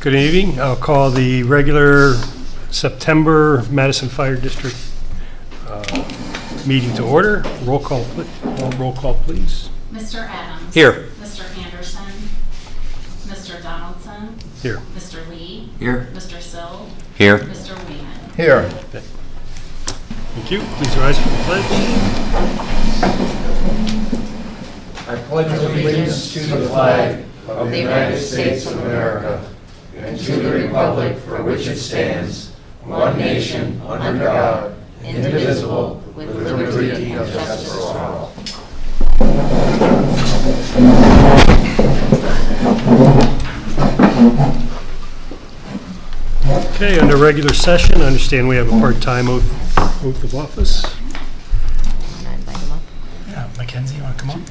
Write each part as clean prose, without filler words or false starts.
Good evening. I'll call the regular September Madison Fire District meeting to order. Roll call, please. Mr. Adams. Here. Mr. Anderson. Mr. Donaldson. Here. Mr. Lee. Here. Mr. Sill. Here. Mr. Wieman. Here. Thank you. Please rise for the pledge. I pledge allegiance to the flag of the United States of America and to the republic for which it stands, one nation, under God, indivisible, with liberty and justice for all. Okay, under regular session, I understand we have a part-time oath of office. Yeah, Mackenzie, you want to come up?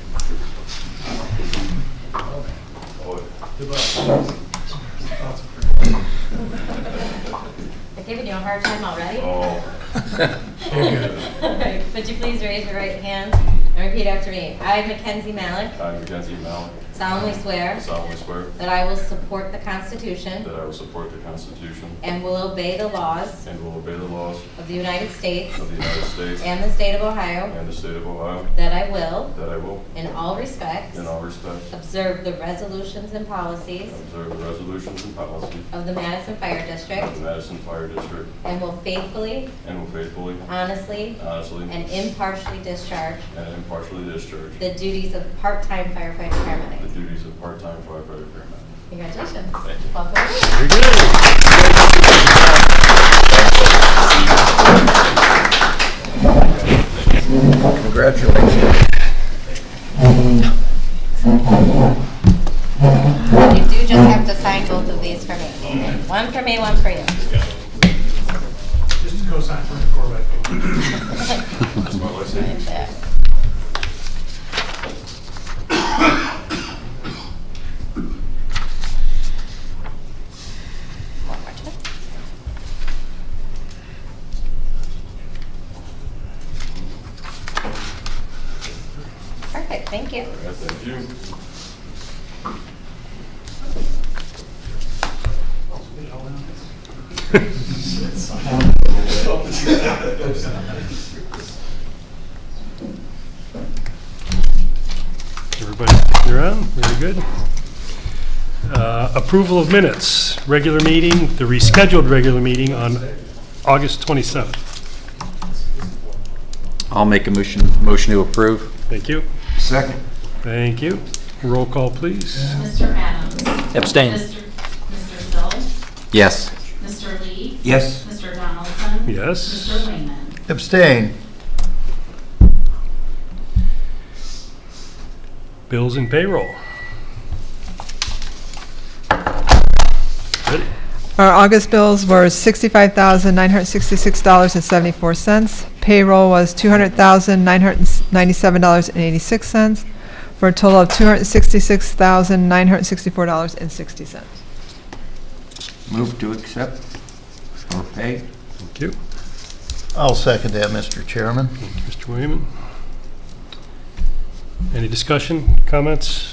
They're giving you a hard time already? Very good. All right, would you please raise your right hand and repeat after me? I, Mackenzie Malik, I, Mackenzie Malik, solemnly swear solemnly swear that I will support the Constitution that I will support the Constitution and will obey the laws and will obey the laws of the United States of the United States and the state of Ohio, and the state of Ohio, that I will, that I will, in all respects, in all respects, observe the resolutions and policies observe the resolutions and policies of the Madison Fire of District, the Madison Fire District, and will faithfully, and will faithfully, honestly, honestly, and impartially discharge and impartially discharge the duties of part-time firefighter paramedic. the duties of part-time firefighter paramedic. Congratulations. Thank you. Welcome. Very good. Congratulations. You do just have to sign both of these for me. One for me, one for you. Just to co-sign for the Corvette. That's my wife's name. Right there. One more time. Perfect, thank you. All right, thank you. Everybody sticking around? Very good. Approval of minutes, regular meeting, the rescheduled regular meeting on August 27th. I'll make a motion to approve. Thank you. Second. Thank you. Roll call, please. Mr. Adams. Abstain. Mr. Sill. Yes. Mr. Lee. Yes. Mr. Donaldson. Yes. Mr. Wieman. Abstain. Bills and payroll. Ready? Our August bills were $65,966.74. Payroll was $200,997.86 for a total of $266,964.60. Move to accept or pay. Thank you. I'll second that, Mr. Chairman. Thank you, Mr. Wayman. Any discussion, comments?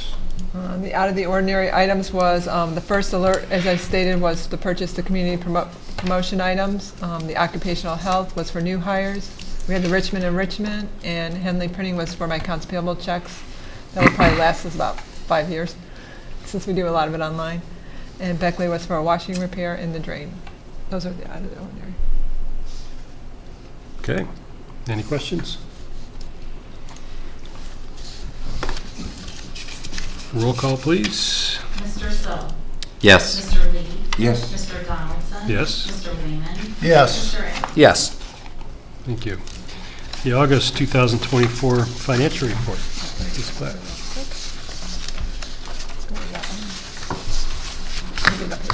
The out of the ordinary items was, the first alert, as I stated, was to purchase the community promotion items. The occupational health was for new hires. We had the Richmond enrichment, and Henley printing was for my accounts payable checks. That would probably last us about 5 years, since we do a lot of it online. And Beckley was for a washing repair and the drain. Those are the out of the ordinary. Okay. Any questions? Roll call, please. Mr. Sill. Yes. Mr. Lee. Yes. Mr. Donaldson. Yes. Mr. Wieman. Yes. Mr. Adams. Yes. Thank you. The August 2024 financial report. Ms. Clapp. Let's go with that one. Leave it up here.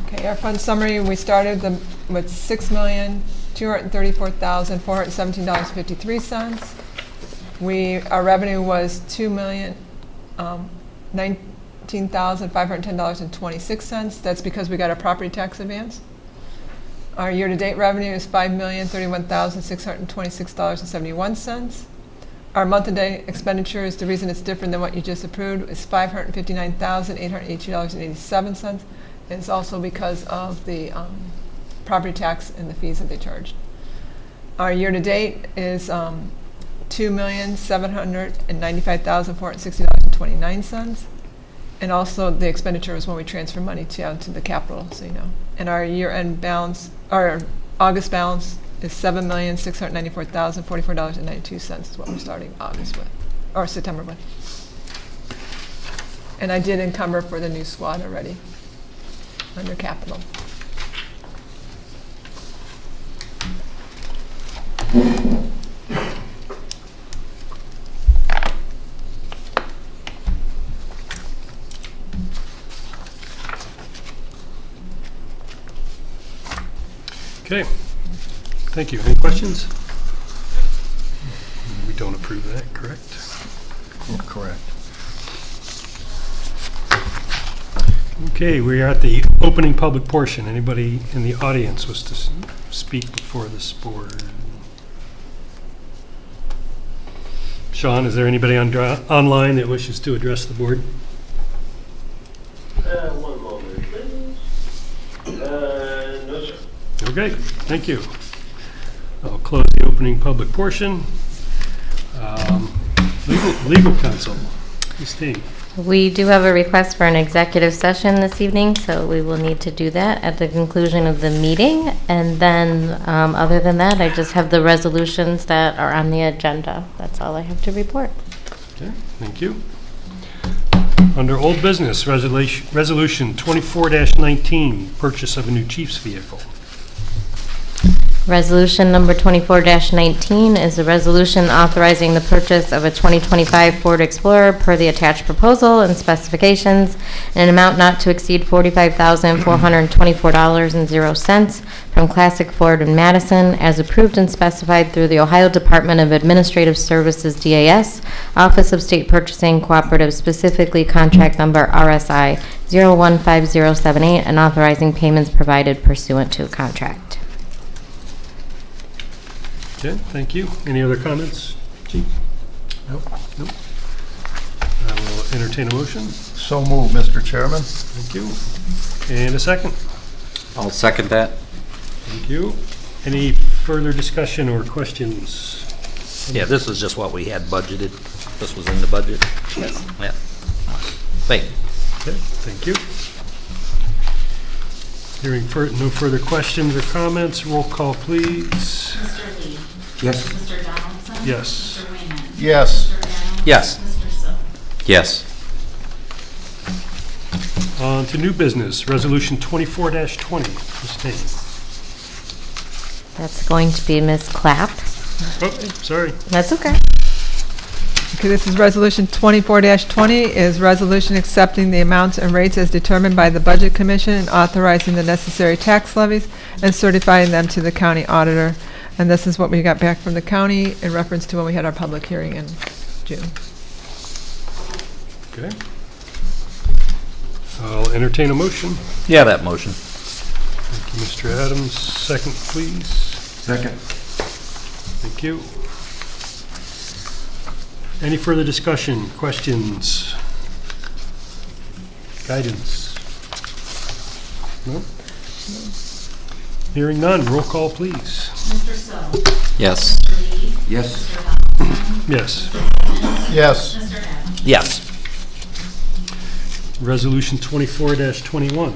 Okay, our fund summary, we started with $6,234,417.53. Our revenue was $2,019,510.26. That's because we got a property tax advance. Our year-to-date revenue is $5,031,626.71. our month-to-day expenditures, the reason it's different than what you just approved is $559,882.87. It's also because of the property tax and the fees that they charged. Our year-to-date is $2,795,460.29. And also the expenditure is when we transfer money to the capital, so you know. And our year-end balance, our August balance is $7,694,044.92 is what we're starting August with, or September with. And I did encumber for the new squad already under capital. Okay, thank you. Any questions? We don't approve that, correct? Correct. Okay, we are at the opening public portion. Anybody in the audience was to speak before this board? Sean, is there anybody online that wishes to address the board? One moment, please. No, sir. Okay, thank you. I'll close the opening public portion. Legal counsel, Christine. We do have a request for an executive session this evening, so we will need to do that at the conclusion of the meeting. And then, other than that, I just have the resolutions that are on the agenda. That's all I have to report. Okay, thank you. Under old business, resolution 24-19, purchase of a new chief's vehicle. Resolution number 24-19 is a resolution authorizing the purchase of a 2025 Ford Explorer per the attached proposal and specifications in an amount not to exceed $45,424.00 from Classic Ford in Madison, as approved and specified through the Ohio Department of Administrative Services, DAS, Office of State Purchasing Cooperative, specifically contract number RSI 015078, and authorizing payments provided pursuant to a contract. Okay, thank you. Any other comments, Chief? Nope. Nope. I will entertain a motion. So moved, Mr. Chairman. Thank you. And a second. I'll second that. Thank you. Any further discussion or questions? Yeah, this is just what we had budgeted. This was in the budget. Yes. Yeah. Thank you. Okay, thank you. Hearing no further questions or comments, roll call, please. Mr. Lee. Yes. Mr. Donaldson. Yes. Mr. Wayman. Yes. Mr. Adams. Yes. Mr. Sills. Yes. On to new business, resolution 24-20. Christine. That's going to be Ms. Clapp. Oh, sorry. That's okay. Okay, this is Resolution 24-20, is resolution accepting the amounts and rates as determined by the Budget Commission and authorizing the necessary tax levies and certifying them to the county auditor. And this is what we got back from the county in reference to when we had our public hearing in June. Okay. I'll entertain a motion. Yeah, that motion. Thank you, Mr. Adams. Second, please. Second. Thank you. Any further discussion, questions, guidance? No? Hearing none, roll call, please. Mr. Sills. Yes. Mr. Lee. Yes. Mr. Donaldson. Yes. Mr. Wayman. Yes. Mr. Adams. Yes. Resolution 24-21.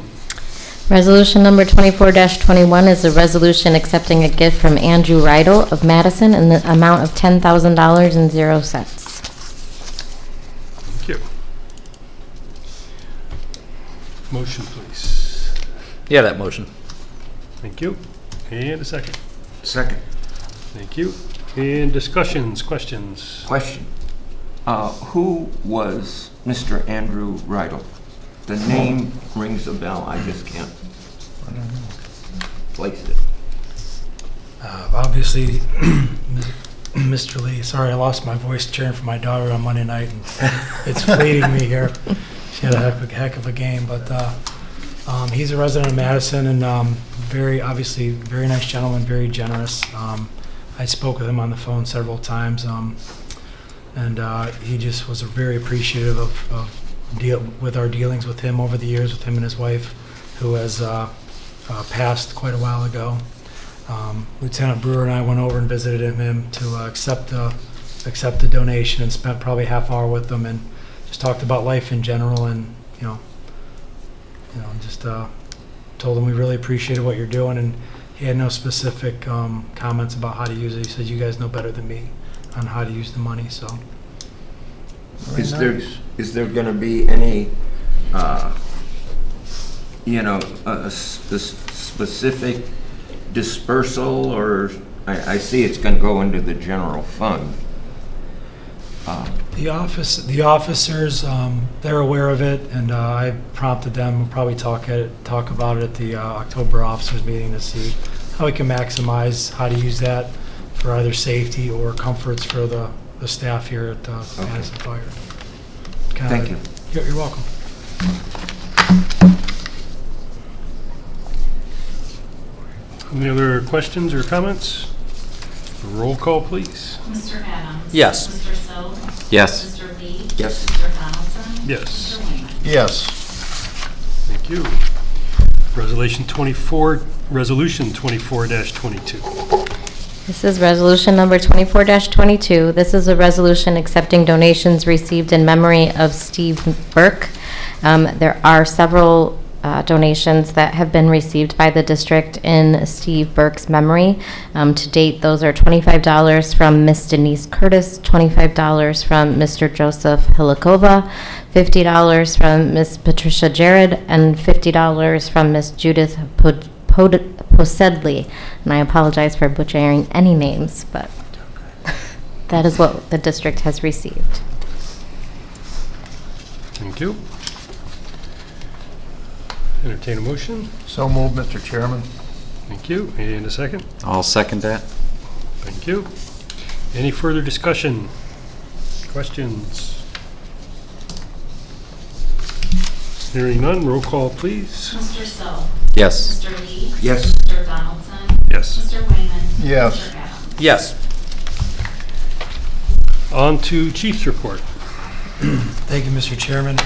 Resolution number 24-21 is a resolution accepting a gift from Andrew Rydell of Madison in the amount of $10,000.00. Thank you. Motion, please. Yeah, that motion. Thank you. And a second. Second. Thank you. And discussions, questions? Question. Who was Mr. Andrew Rydell? The name rings a bell, I just can't place it. Obviously, Mr. Lee, sorry I lost my voice cheering for my daughter on Monday night, and it's fleeting me here. She had a heck of a game, but he's a resident of Madison and very nice gentleman, very generous. I spoke with him on the phone several times. And he just was very appreciative of with our dealings with him over the years, with him and his wife, who has passed quite a while ago. Lieutenant Brewer and I went over and visited him to accept the donation, and spent probably half hour with him and just talked about life in general, and just told him we really appreciated what you're doing, and he had no specific comments about how to use it. He said, "You guys know better than me on how to use the money." So, Is there going to be any, a specific dispersal, or I see it's going to go into the general fund? the officers, they're aware of it, and I prompted them. We'll probably talk about it at the October officers meeting to see how we can maximize how to use that for either safety or comforts for the staff here at Madison Fire. Thank you. You're welcome. Any other questions or comments? Roll call, please. Mr. Adams? Yes. Mr. Sill? Yes. Mr. Lee? Yes. Mr. Donaldson? Yes. Mr. Wayman? Yes. Thank you. Resolution 24-22. This is resolution number 24-22. This is a resolution accepting donations received in memory of Steve Burke. There are several donations that have been received by the district in Steve Burke's memory. To date, those are $25 from Miss Denise Curtis, $25 from Mr. Joseph Hilikova, $50 from Miss Patricia Jared, and $50 from Miss Judith Posedley. And I apologize for butchering any names, but that is what the district has received. Thank you. Entertain a motion. So moved, Mr. Chairman. Thank you. And a second. I'll second that. Thank you. Any further discussion? Questions? Hearing none, roll call, please. Mr. Sill? Yes. Mr. Lee? Yes. Mr. Donaldson? Yes. Mr. Wayman? Yes. Mr. Adams? Yes. On to Chief's report. Thank you, Mr. Chairman.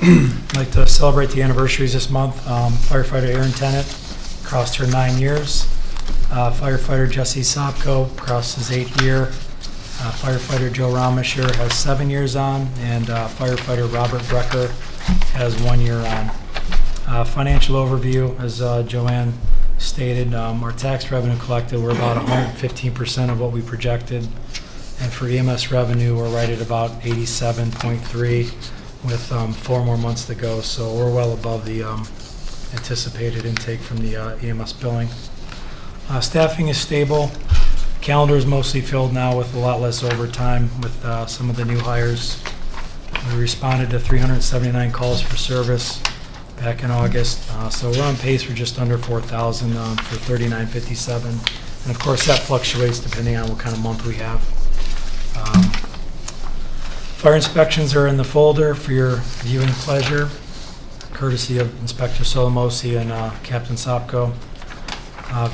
I'd like to celebrate the anniversaries this month. Firefighter Erin Tennant crossed her 9 years. Firefighter Jesse Sopko crossed his 8th year. Firefighter Joe Ramasher has 7 years on, and firefighter Robert Brecker has 1 year on. Financial overview, as Joanne stated, our tax revenue collected, we're about 115% of what we projected. And for EMS revenue, we're right at about 87.3 with 4 more months to go. So we're well above the anticipated intake from the EMS billing. Staffing is stable. Calendar is mostly filled now with a lot less overtime with some of the new hires. We responded to 379 calls for service back in August. So we're on pace for just under 4,000 for 3957. And of course that fluctuates depending on what kind of month we have. Fire inspections are in the folder for your viewing pleasure, courtesy of Inspector Solomosi and Captain Sopko.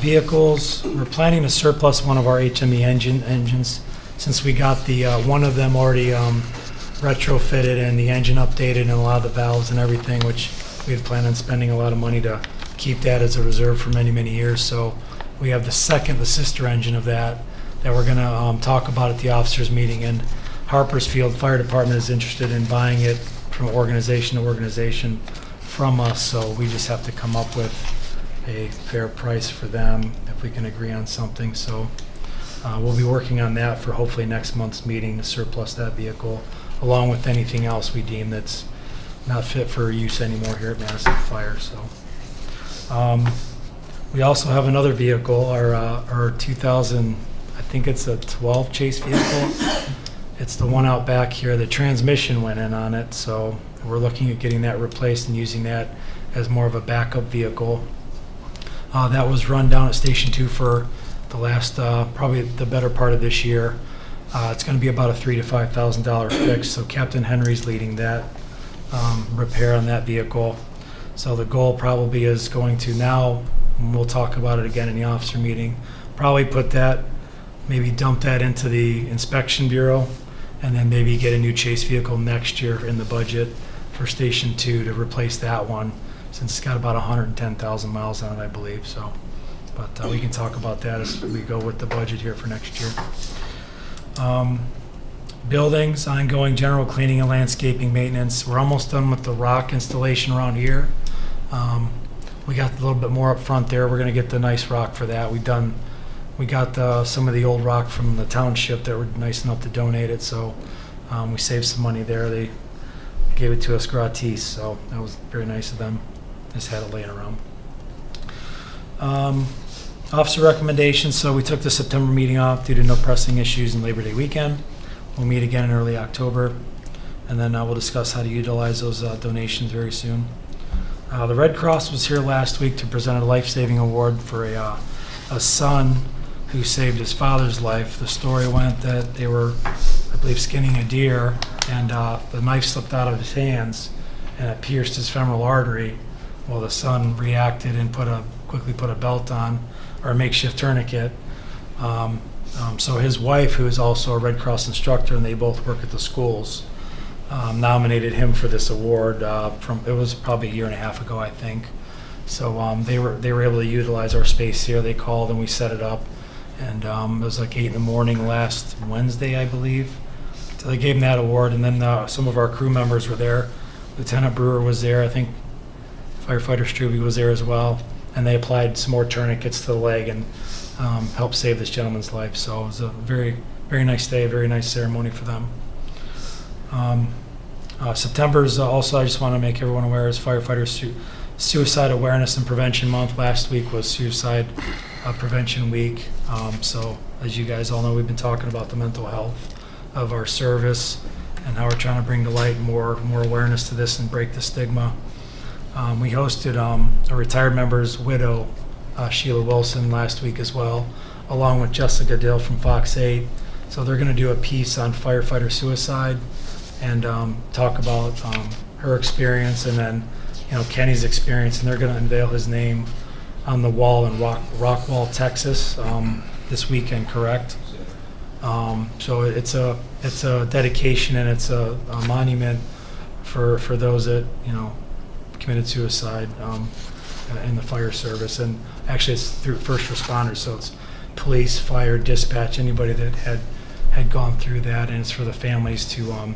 Vehicles, we're planning to surplus one of our HME engines since we got the one of them already retrofitted and the engine updated and a lot of the valves and everything, which we had planned on spending a lot of money to keep that as a reserve for many, many years. So we have the sister engine of that we're going to talk about at the officers meeting. And Harpersfield Fire Department is interested in buying it from organization to organization from us. So we just have to come up with a fair price for them if we can agree on something. So we'll be working on that for hopefully next month's meeting to surplus that vehicle, along with anything else we deem that's not fit for use anymore here at Madison Fire. So we also have another vehicle, our 2000, I think it's a 12 Chase vehicle. It's the one out back here. The transmission went in on it, so we're looking at getting that replaced and using that as more of a backup vehicle. That was run down at Station 2 for the last, probably the better part of this year. It's going to be about a $3,000 to $5,000 fix, so Captain Henry's leading that repair on that vehicle. So the goal probably is going to now, and we'll talk about it again in the officer meeting, probably put that maybe dump that into the inspection bureau, and then maybe get a new chase vehicle next year in the budget for Station 2 to replace that one, since it's got about 110,000 miles on it, I believe, so. But we can talk about that as we go with the budget here for next year. Buildings, ongoing general cleaning and landscaping maintenance. We're almost done with the rock installation around here. We got a little bit more up front there. We're gonna get the nice rock for that. We got some of the old rock from the township that were nice enough to donate it, so we saved some money there. They gave it to us gratis, so that was very nice of them. Just had it laying around. Officer recommendations, so we took the September meeting off due to no pressing issues in Labor Day weekend. We'll meet again in early October, and then we'll discuss how to utilize those donations very soon. The Red Cross was here last week to present a life-saving award for a son who saved his father's life. The story went that they were, I believe, skinning a deer, and the knife slipped out of his hands, and it pierced his femoral artery. Well, the son reacted and quickly put a belt on, or a makeshift tourniquet. So his wife, who is also a Red Cross instructor, and they both work at the schools, nominated him for this award. It was probably a year and a half ago, I think. So they were able to utilize our space here. They called and we set it up, and it was like 8 in the morning last Wednesday, I believe. So they gave him that award, and then some of our crew members were there. Lieutenant Brewer was there. I think Firefighter Struby was there as well, and they applied some more tourniquets to the leg and helped save this gentleman's life. So it was a very, very nice day, very nice ceremony for them. September's also, I just want to make everyone aware, is Firefighter Suicide Awareness and Prevention Month. Last week was Suicide Prevention Week. So as you guys all know, we've been talking about the mental health of our service and how we're trying to bring to light more awareness to this and break the stigma. We hosted a retired member's widow, Sheila Wilson, last week as well, along with Jessica Dill from Fox 8. So they're going to do a piece on firefighter suicide and talk about her experience, and then Kenny's experience, and they're going to unveil his name on the wall in Rockwall, Texas this weekend, correct? So it's a dedication, and it's a monument for those that committed suicide in the fire service. And actually it's through first responders, so it's police, fire, dispatch, anybody that had gone through that, and it's for the families to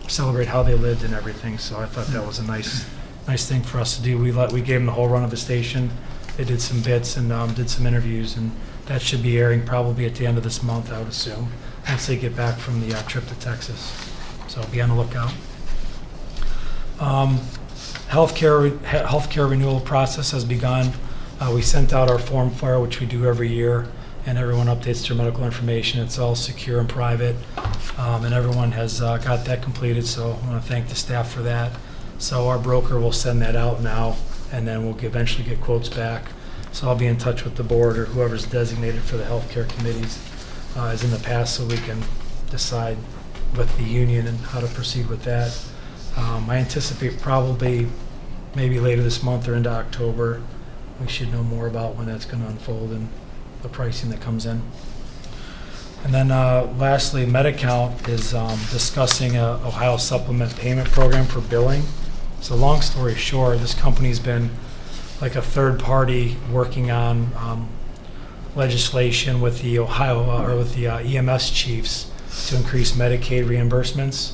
celebrate how they lived and everything. So I thought that was a nice thing for us to do. We gave them the whole run of the station. They did some bits and did some interviews, and that should be airing probably at the end of this month, I would assume, once they get back from the trip to Texas. So be on the lookout. Healthcare renewal process has begun. We sent out our form file, which we do every year, and everyone updates their medical information. It's all secure and private, and everyone has got that completed, so I want to thank the staff for that. So our broker will send that out now, and then we'll eventually get quotes back. So I'll be in touch with the board or whoever's designated for the healthcare committees as in the past, so we can decide with the union and how to proceed with that. I anticipate probably maybe later this month or into October, we should know more about when that's going to unfold and the pricing that comes in. And then lastly, MediCount is discussing a Ohio Supplement Payment Program for billing. So long story short, this company's been like a third party working on legislation with the Ohio or with the EMS chiefs to increase Medicaid reimbursements.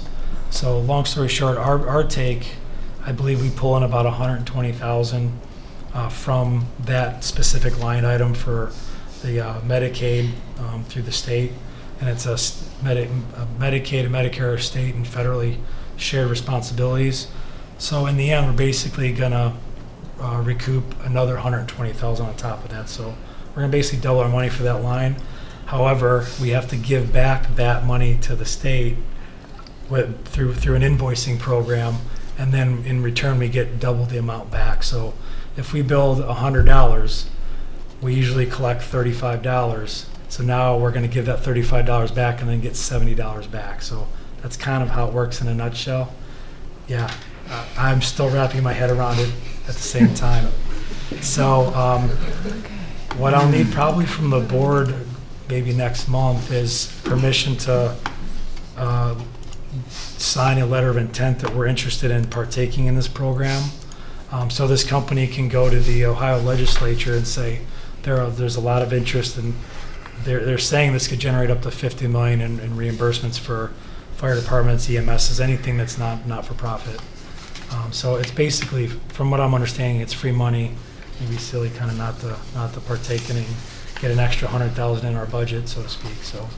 So long story short, our take, I believe we pull in about $120,000 from that specific line item for the Medicaid through the state, and it's a Medicaid and Medicare are state and federally shared responsibilities. So in the end, we're basically gonna recoup another $120,000 on top of that. So we're gonna basically double our money for that line. However, we have to give back that money to the state through an invoicing program, and then in return we get double the amount back. So if we build $100, we usually collect $35. So now we're going to give that $35 back and then get $70 back. So that's kind of how it works in a nutshell. Yeah, I'm still wrapping my head around it at the same time. So what I'll need probably from the board maybe next month, is permission to sign a letter of intent that we're interested in partaking in this program. So this company can go to the Ohio legislature and say there's a lot of interest, and they're saying this could generate up to $50 million in reimbursements for fire departments, EMSs, anything that's not for profit. So it's basically, from what I'm understanding, it's free money. It'd be silly kind of not to partake in it and get an extra $100,000 in our budget, so to speak. So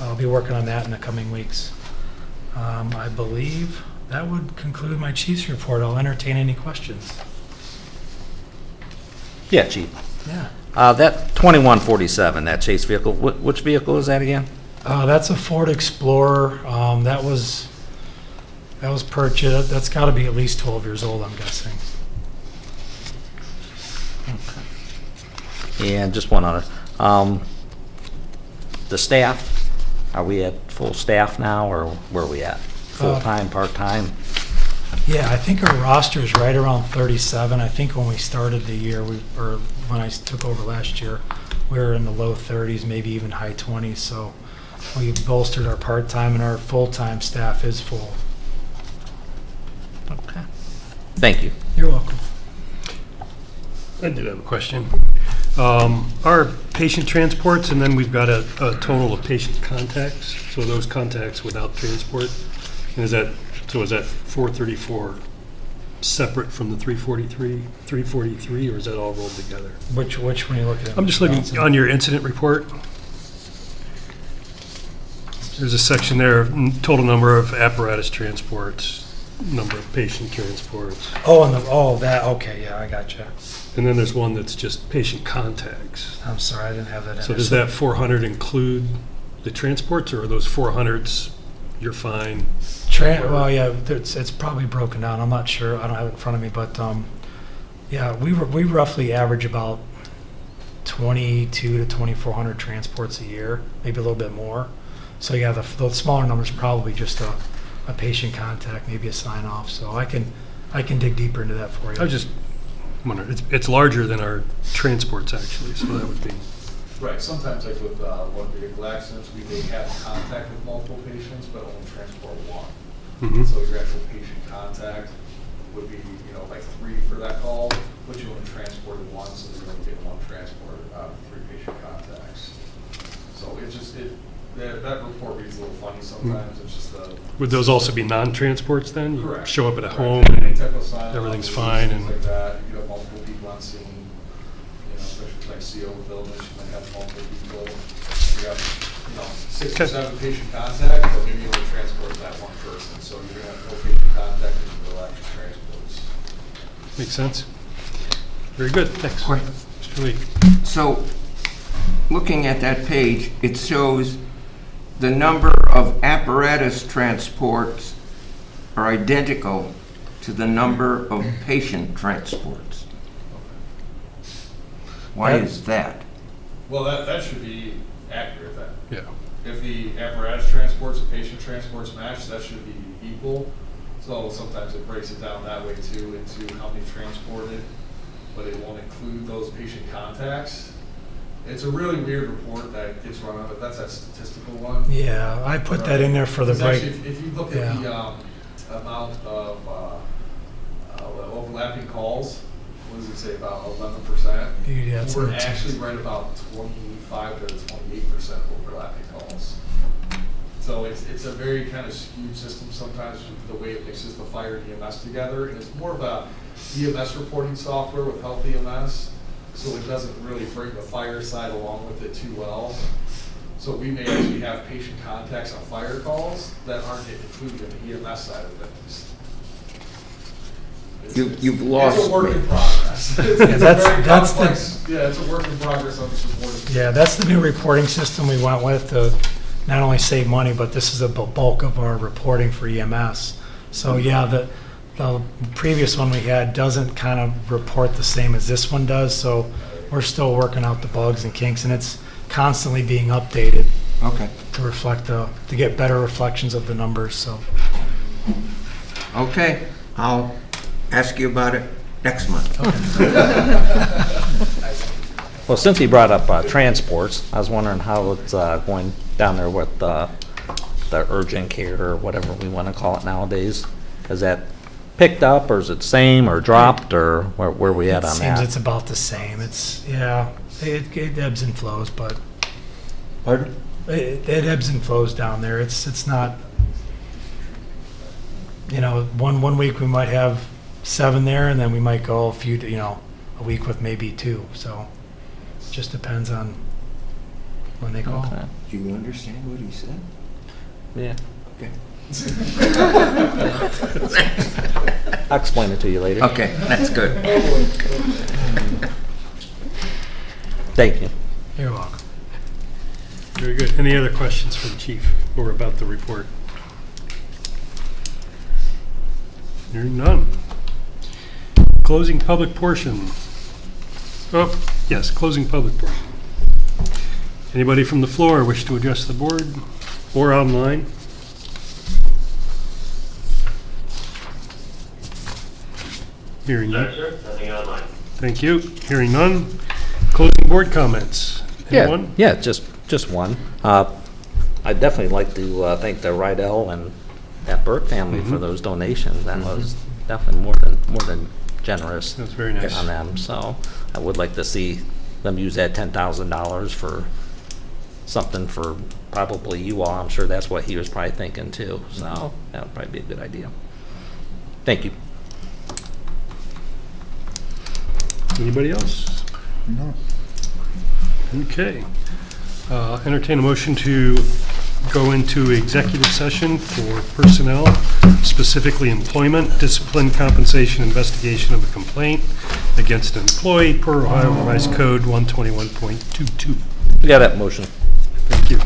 I'll be working on that in the coming weeks. I believe that would conclude my chief's report. I'll entertain any questions. Yeah, Chief. Yeah. That 2147, that chase vehicle, which vehicle is that again? That's a Ford Explorer. That was purchased. That's got to be at least 12 years old, I'm guessing. And just one other. The staff, are we at full staff now, or where are we at? Full-time, part-time? Yeah, I think our roster is right around 37. I think when we started the year, or when I took over last year, we were in the low 30s, maybe even high 20s. So we've bolstered our part-time, and our full-time staff is full. Okay. Thank you. You're welcome. I did have a question. Our patient transports, and then we've got a total of patient contacts, so those contacts without transport, and is that 434 separate from the 343, or is that all rolled together? Which one are you looking at? I'm just looking Johnson? on your incident report. There's a section there, total number of apparatus transports, number of patient transports. Okay, yeah, I gotcha. And then there's one that's just patient contacts. I'm sorry, I didn't have that in So there. does that 400 include the transports, or are those 400s, you're fine? Well, yeah, it's probably broken down. I'm not sure. I don't have it in front of me, but yeah, we roughly average about 22 to 2,400 transports a year, maybe a little bit more. So yeah, the smaller numbers probably just a patient contact, maybe a sign off. So I can dig deeper into that for you. I was just wondering, it's larger than our transports actually, so that would be. Right, sometimes like with one vehicle accidents, we may have contact with multiple patients, but only transport one. Mhm. So your actual patient contact would be, like 3 for that call, but you only transported one, so you only get one transport out of 3 patient contacts. So that report reads a little funny sometimes, it's just Would those also be non-transports then? You correct. show up at a Right. home Any and type of sign, everything's things fine and. like that, you have multiple people on scene, especially like CO buildings, you might have multiple people. You have, 6 or Okay. 7 patient contact, but maybe you only transport that one person, so you're gonna have no patient contact and no actual transports. Makes sense. Very good, thanks. Great. Mr. Lee. So, looking at that page, it shows the number of apparatus transports are identical to the number of patient transports. Why is that? Well, that should be accurate then. Yeah. If the apparatus transports and patient transports match, that should be equal. So sometimes it breaks it down that way too, into how many transported, but it won't include those patient contacts. It's a really weird report that gets run on, but that's that statistical one. Yeah, I put that in there for the It's break. actually, if you look at the amount of overlapping calls, what does it say, about 11%? Yeah, it's in We're the text. actually right about 25 to 28% overlapping calls. So it's a very kind of skewed system sometimes with the way it mixes the fire and EMS together, and it's more of a EMS reporting software with Health EMS, so it doesn't really bring the fire side along with it too well. So we may actually have patient contacts on fire calls that aren't included in the EMS side of things. You've lost It's a work me. in progress. It's a that's very the- complex, yeah, it's a work in progress on this reporting. Yeah, that's the new reporting system we went with to not only save money, but this is a bulk of our reporting for EMS. So yeah, the previous one we had doesn't kind of report the same as this one does, so we're still working out the bugs and kinks, and it's constantly being updated Okay. to reflect to get better reflections of the numbers, so. Okay, I'll ask you about it next month. Well, since he brought up transports, I was wondering how it's going down there with the urgent care or whatever we want to call it nowadays. Has that picked up, or is it same, or dropped, or where we at It on seems that? it's about the same. It's, yeah, it ebbs and flows, but Pardon? it ebbs and flows down there. It's not, one week we might have 7 there, and then we might go a week with maybe 2. So it just depends on when they call. Okay. Do you understand what he said? Yeah. Okay. I'll explain it to you later. Okay, that's good. Thank you. You're welcome. Very good. Any other questions for the chief or about the report? Hearing none. Closing public portion. Oh, yes, closing public portion. Anybody from the floor wish to address the board or online? Hearing none. Nothing online. Thank you. Hearing none. Closing board comments. Anyone? Yeah, just one. I'd definitely like to thank the Rydell and that Burke family for those donations. That was definitely more than generous. That's very nice. On them. So I would like to see them use that $10,000 for something for probably you all. I'm sure that's what he was probably thinking too. So that would probably be a good idea. Thank you. Anybody else? No. Okay. Entertain a motion to go into executive session for personnel, specifically employment, discipline, compensation, investigation of a complaint against an employee per Ohio Revised Code 121.22. You got that motion. Thank you.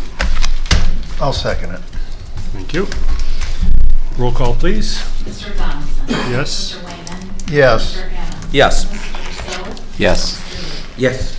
I'll second it. Thank you. Roll call, please. Mr. Donaldson? Yes. Mr. Wayman? Yes. Mr. Adams? Yes. Mr. Still? Yes. Mr. Lee? Yes.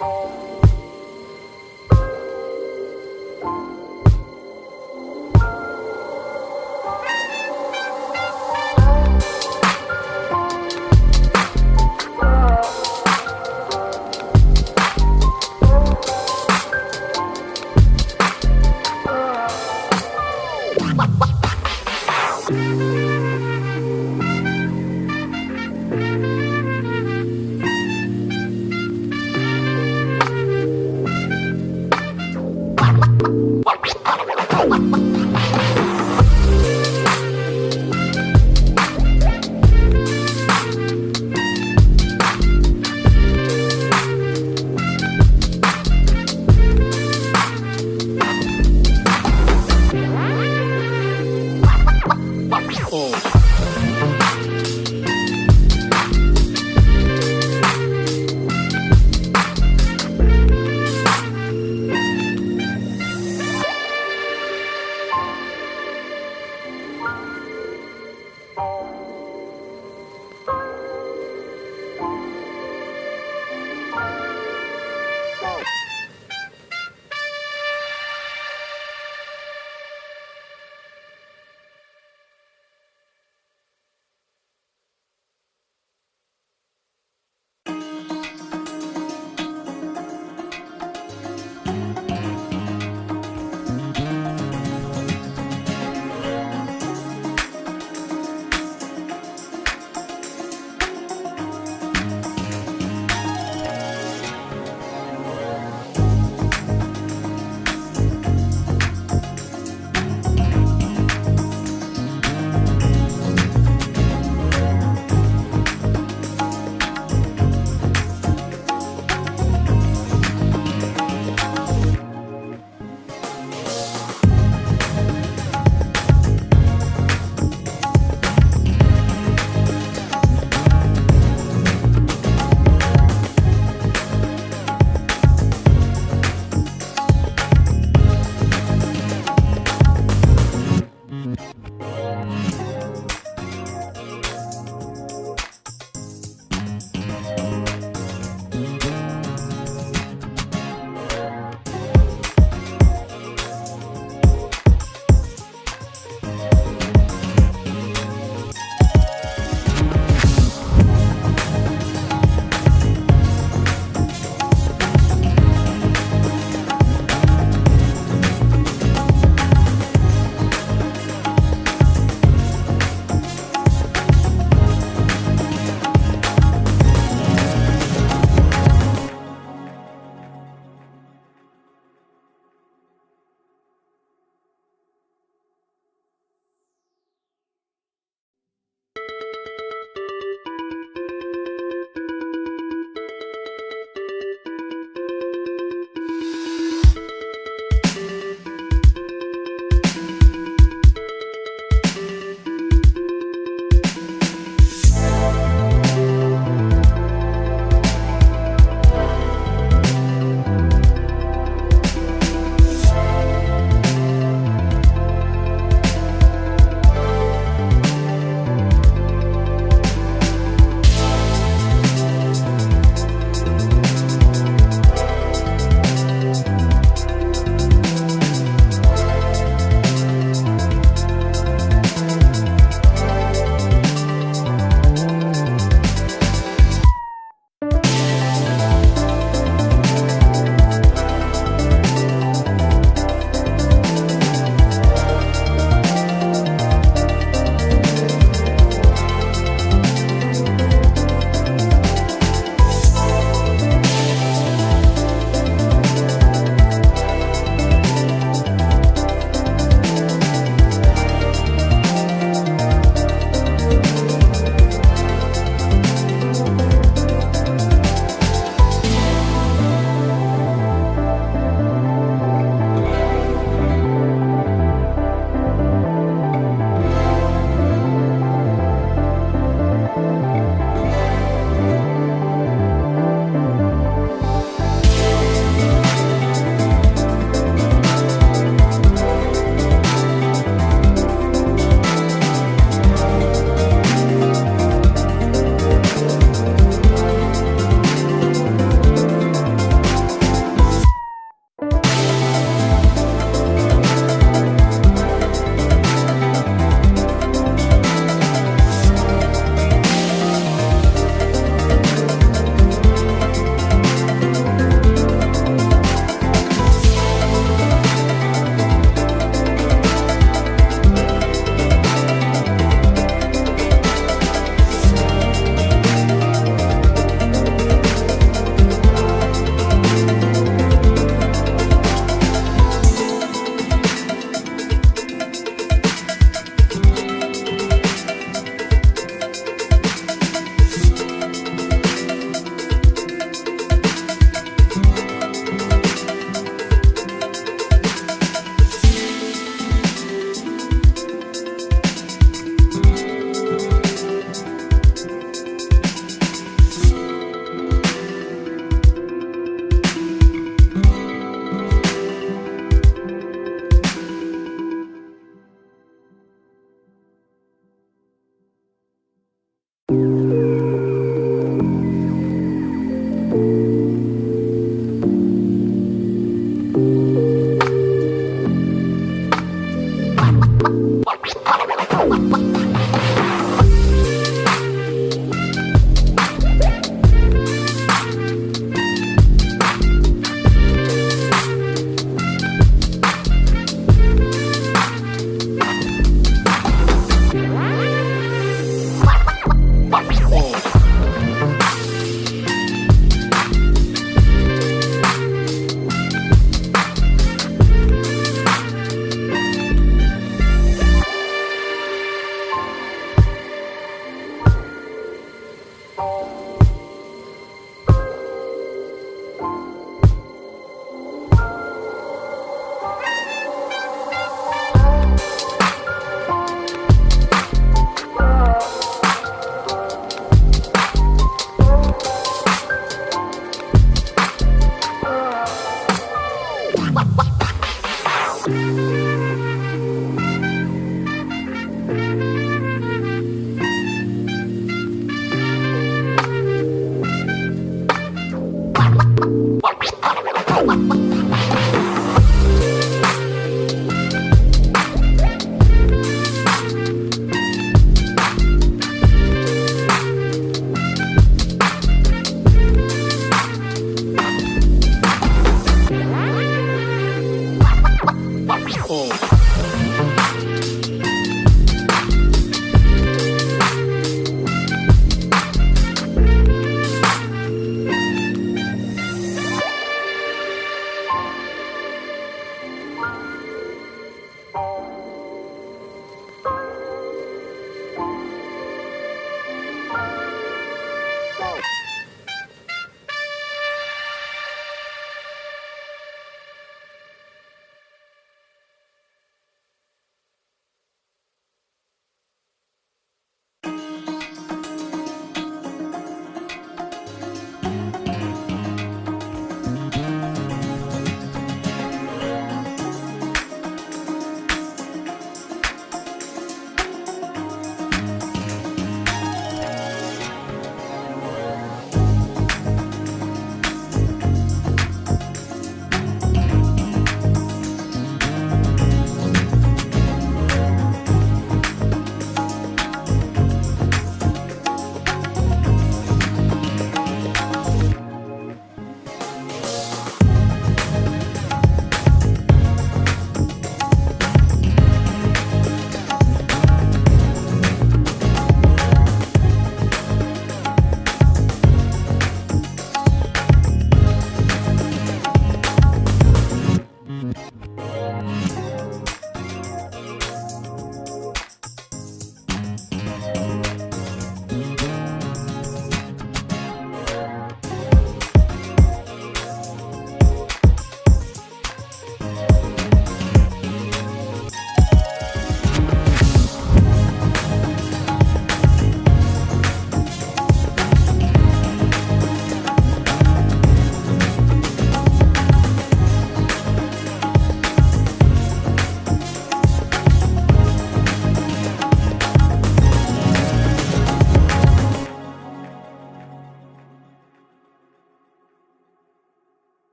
What?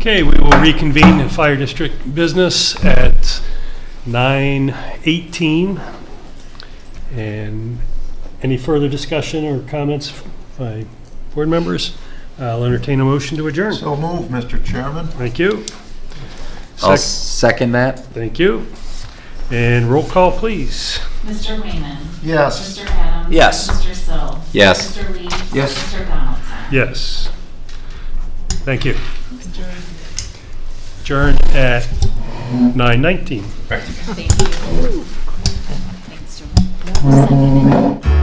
Okay, we will reconvene the Fire District business at 9:18. And any further discussion or comments by board members? I'll entertain a motion to adjourn. So move, Mr. Chairman. Thank you. I'll Sec- second that. Thank you. And roll call, please. Mr. Wayman. Yes. Mr. Adams. Yes. Mr. Sill. Yes. Mr. Lee. Yes. Mr. Donaldson. Yes. Thank you. Adjourn at 9:19. Thank you. Thanks, Joe.